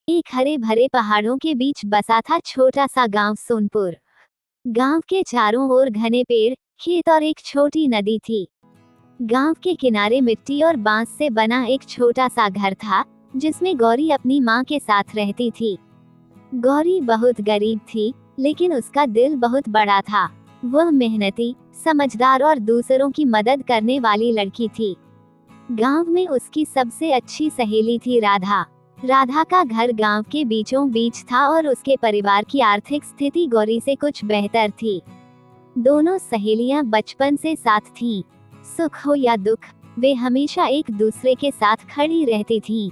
एक हरे भरे पहाड़ों के बीच बसा था छोटा सा गांव सोनपुर। गांव के चारों ओर घने पेड़, खेत और एक छोटी नदी थी। गांव के किनारे मिट्टी और बांस से बना एक छोटा सा घर था, जिसमें गौरी अपनी माँ के साथ रहती थी। गौरी बहुत गरीब थी, लेकिन उसका दिल बहुत बड़ा था। वह मेहनती, समझदार और दूसरों की मदद करने वाली लड़की थी। गांव में उसकी सबसे अच्छी सहेली थी राधा। राधा का घर गांव के बीचों बीच था और उसके परिवार की आर्थिक स्थिति गौरी से कुछ बेहतर थी। दोनों सहेलियां बचपन से साथ थीं। सुख हो या दुख, वे हमेशा एक दूसरे के साथ खड़ी रहती थीं।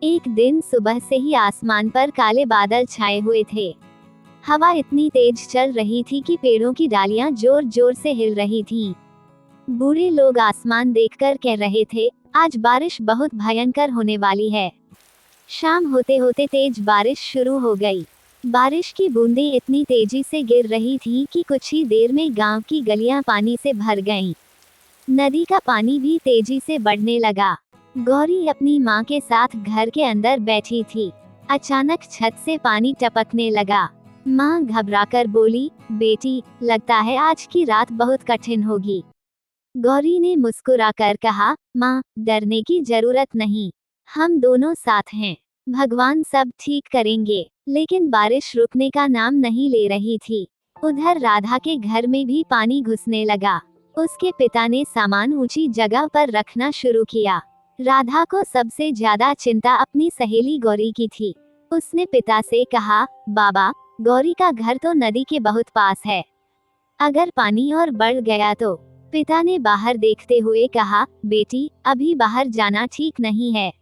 एक दिन सुबह से ही आसमान पर काले बादल छाए हुए थे। हवा इतनी तेज चल रही थी कि पेड़ों की डालियां जोर जोर से हिल रही थीं। बूढ़े लोग आसमान देखकर कह रहे थे, आज बारिश बहुत भयंकर होने वाली है। शाम होते होते तेज बारिश शुरू हो गई। बारिश की बूंदें इतनी तेजी से गिर रही थीं कि कुछ ही देर में गांव की गलियां पानी से भर गईं। नदी का पानी भी तेजी से बढ़ने लगा। गौरी अपनी माँ के साथ घर के अंदर बैठी थी। अचानक छत से पानी टपकने लगा। माँ घबराकर बोली, बेटी, लगता है आज की रात बहुत कठिन होगी। गौरी ने मुस्कुराकर कहा, माँ, डरने की जरूरत नहीं, हम दोनों साथ हैं। भगवान सब ठीक करेंगे। लेकिन बारिश रुकने का नाम नहीं ले रही थी। उधर राधा के घर में भी पानी घुसने लगा। उसके पिता ने सामान ऊंची जगह पर रखना शुरू किया। राधा को सबसे ज्यादा चिंता अपनी सहेली गौरी की थी। उसने पिता से कहा, बाबा, गौरी का घर तो नदी के बहुत पास है। अगर पानी और बढ़ गया तो। पिता ने बाहर देखते हुए कहा, बेटी, अभी बाहर जाना ठीक नहीं है।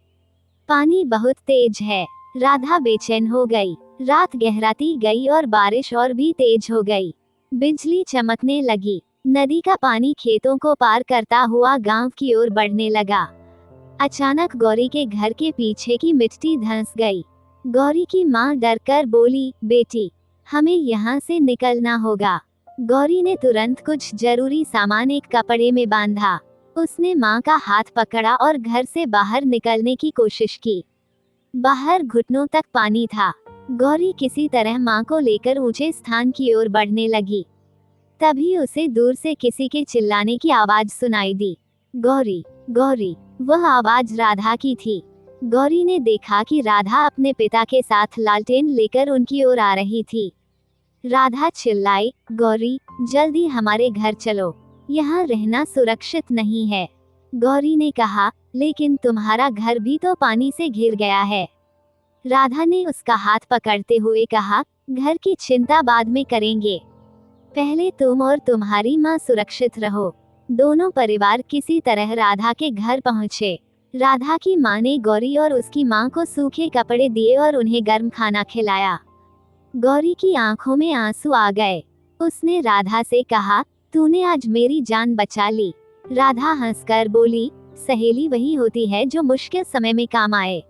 पानी बहुत तेज है। राधा बेचैन हो गई। रात गहराती गई और बारिश और भी तेज हो गई। बिजली चमकने लगी। नदी का पानी खेतों को पार करता हुआ गांव की ओर बढ़ने लगा। अचानक गौरी के घर के पीछे की मिट्टी धंस गई। गौरी की माँ डरकर बोली, बेटी, हमें यहाँ से निकलना होगा। गौरी ने तुरंत कुछ जरूरी सामान एक कपड़े में बांधा। उसने माँ का हाथ पकड़ा और घर से बाहर निकलने की कोशिश की। बाहर घुटनों तक पानी था। गौरी किसी तरह माँ को लेकर ऊंचे स्थान की ओर बढ़ने लगी। तभी उसे दूर से किसी के चिल्लाने की आवाज सुनाई दी, गौरी, गौरी। वह आवाज राधा की थी। गौरी ने देखा कि राधा अपने पिता के साथ लालटेन लेकर उनकी ओर आ रही थी। राधा चिल्लाई, गौरी, जल्दी हमारे घर चलो, यहाँ रहना सुरक्षित नहीं है। गौरी ने कहा, लेकिन तुम्हारा घर भी तो पानी से घिर गया है। राधा ने उसका हाथ पकड़ते हुए कहा, घर की चिंता बाद में करेंगे, पहले तुम और तुम्हारी माँ सुरक्षित रहो। दोनों परिवार किसी तरह राधा के घर पहुँचे। राधा की माँ ने गौरी और उसकी माँ को सूखे कपड़े दिए और उन्हें गर्म खाना खिलाया। गौरी की आंखों में आंसू आ गए। उसने राधा से कहा, तूने आज मेरी जान बचा ली। राधा हंसकर बोली, सहेली वही होती है जो मुश्किल समय में काम आए।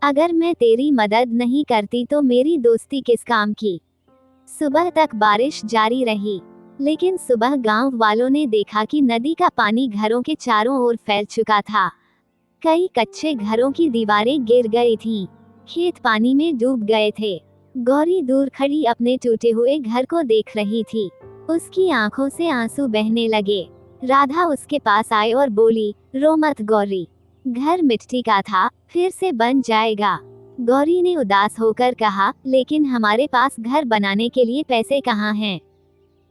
अगर मैं तेरी मदद नहीं करती तो मेरी दोस्ती किस काम की। सुबह तक बारिश जारी रही, लेकिन सुबह गांव वालों ने देखा कि नदी का पानी घरों के चारों ओर फैल चुका था। कई कच्चे घरों की दीवारें गिर गई थीं। खेत पानी में डूब गए थे। गौरी दूर खड़ी अपने टूटे हुए घर को देख रही थी। उसकी आंखों से आंसू बहने लगे। राधा उसके पास आई और बोली, रो मत गौरी, घर मिट्टी का था, फिर से बन जाएगा। गौरी ने उदास होकर कहा, लेकिन हमारे पास घर बनाने के लिए पैसे कहाँ हैं?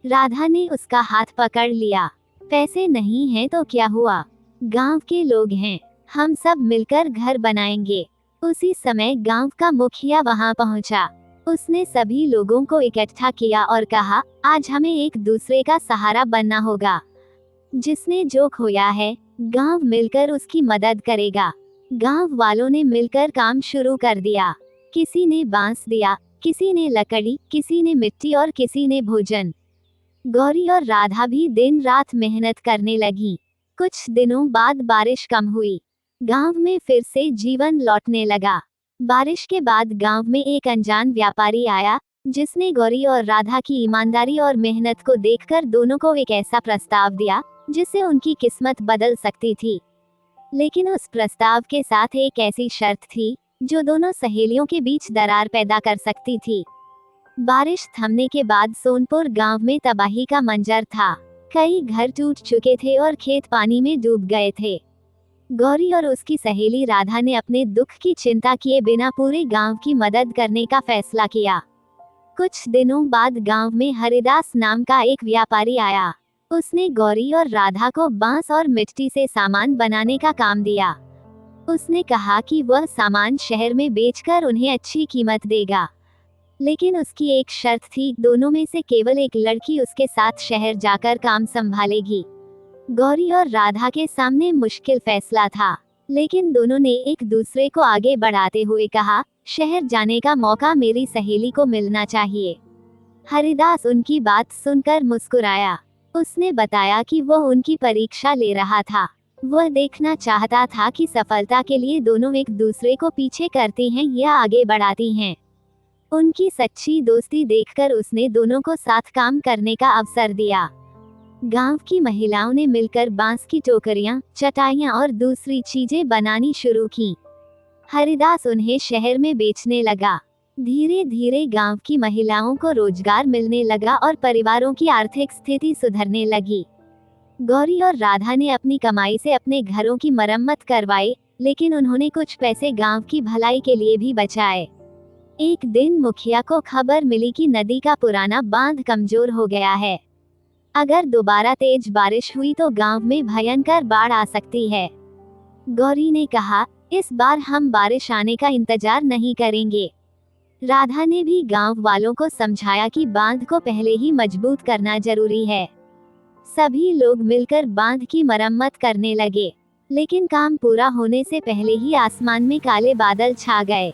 राधा ने उसका हाथ पकड़ लिया। पैसे नहीं हैं तो क्या हुआ, गांव के लोग हैं, हम सब मिलकर घर बनाएंगे। उसी समय गांव का मुखिया वहां पहुंचा। उसने सभी लोगों को इकट्ठा किया और कहा, आज हमें एक दूसरे का सहारा बनना होगा। जिसने जो खोया है, गांव मिलकर उसकी मदद करेगा। गांव वालों ने मिलकर काम शुरू कर दिया। किसी ने बांस दिया, किसी ने लकड़ी, किसी ने मिट्टी और किसी ने भोजन। गौरी और राधा भी दिन रात मेहनत करने लगी। कुछ दिनों बाद बारिश कम हुई। गांव में फिर से जीवन लौटने लगा। बारिश के बाद गांव में एक अनजान व्यापारी आया, जिसने गौरी और राधा की ईमानदारी और मेहनत को देखकर दोनों को एक ऐसा प्रस्ताव दिया जिससे उनकी किस्मत बदल सकती थी। लेकिन उस प्रस्ताव के साथ एक ऐसी शर्त थी, जो दोनों सहेलियों के बीच दरार पैदा कर सकती थी। बारिश थमने के बाद सोनपुर गांव में तबाही का मंजर था। कई घर टूट चुके थे और खेत पानी में डूब गए थे। गौरी और उसकी सहेली राधा ने अपने दुख की चिंता किए बिना पूरे गांव की मदद करने का फैसला किया। कुछ दिनों बाद गांव में हरिदास नाम का एक व्यापारी आया। उसने गौरी और राधा को बांस और मिट्टी से सामान बनाने का काम दिया। उसने कहा कि वह सामान शहर में बेचकर उन्हें अच्छी कीमत देगा, लेकिन उसकी एक शर्त थी, दोनों में से केवल एक लड़की उसके साथ शहर जाकर काम संभालेगी। गौरी और राधा के सामने मुश्किल फैसला था, लेकिन दोनों ने एक दूसरे को आगे बढ़ाते हुए कहा, शहर जाने का मौका मेरी सहेली को मिलना चाहिए। हरिदास उनकी बात सुनकर मुस्कुराया। उसने बताया कि वह उनकी परीक्षा ले रहा था। वह देखना चाहता था कि सफलता के लिए दोनों एक दूसरे को पीछे करते हैं या आगे बढ़ाती हैं। उनकी सच्ची दोस्ती देखकर उसने दोनों को साथ काम करने का अवसर दिया। गांव की महिलाओं ने मिलकर बांस की टोकरियां, चटाइयां और दूसरी चीजें बनानी शुरू की। हरिदास उन्हें शहर में बेचने लगा। धीरे धीरे गांव की महिलाओं को रोजगार मिलने लगा और परिवारों की आर्थिक स्थिति सुधरने लगी। गौरी और राधा ने अपनी कमाई से अपने घरों की मरम्मत करवाई, लेकिन उन्होंने कुछ पैसे गांव की भलाई के लिए भी बचाए। एक दिन मुखिया को खबर मिली कि नदी का पुराना बांध कमजोर हो गया है। अगर दोबारा तेज बारिश हुई तो गांव में भयंकर बाढ़ आ सकती है। गौरी ने कहा, इस बार हम बारिश आने का इंतजार नहीं करेंगे। राधा ने भी गांव वालों को समझाया कि बांध को पहले ही मजबूत करना जरूरी है। सभी लोग मिलकर बांध की मरम्मत करने लगे, लेकिन काम पूरा होने से पहले ही आसमान में काले बादल छा गए।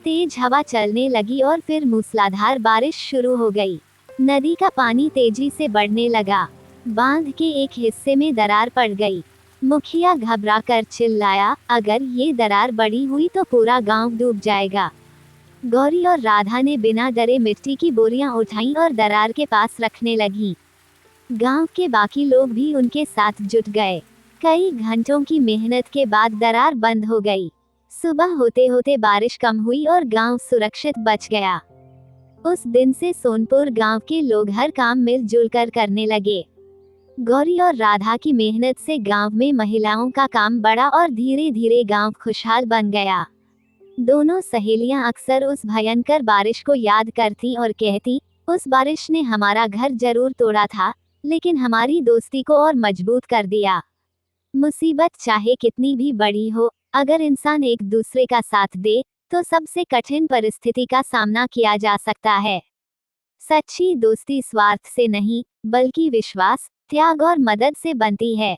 तेज हवा चलने लगी और फिर मूसलाधार बारिश शुरू हो गई। नदी का पानी तेजी से बढ़ने लगा। बांध के एक हिस्से में दरार पड़ गई। मुखिया घबराकर चिल्लाया, अगर ये दरार बड़ी हुई तो पूरा गांव डूब जाएगा। गौरी और राधा ने बिना डरे मिट्टी की बोरियां उठाईं और दरार के पास रखने लगीं। गांव के बाकी लोग भी उनके साथ जुट गए। कई घंटों की मेहनत के बाद दरार बंद हो गई। सुबह होते होते बारिश कम हुई और गांव सुरक्षित बच गया। उस दिन से सोनपुर गांव के लोग हर काम मिलजुल कर करने लगे। गौरी और राधा की मेहनत से गांव में महिलाओं का काम बढ़ा और धीरे धीरे गांव खुशहाल बन गया। दोनों सहेलियां अक्सर उस भयंकर बारिश को याद करती और कहती, उस बारिश ने हमारा घर जरूर तोड़ा था, लेकिन हमारी दोस्ती को और मजबूत कर दिया। मुसीबत चाहे कितनी भी बड़ी हो, अगर इंसान एक दूसरे का साथ दे, तो सबसे कठिन परिस्थिति का सामना किया जा सकता है। सच्ची दोस्ती स्वार्थ से नहीं, बल्कि विश्वास, त्याग और मदद से बनती है।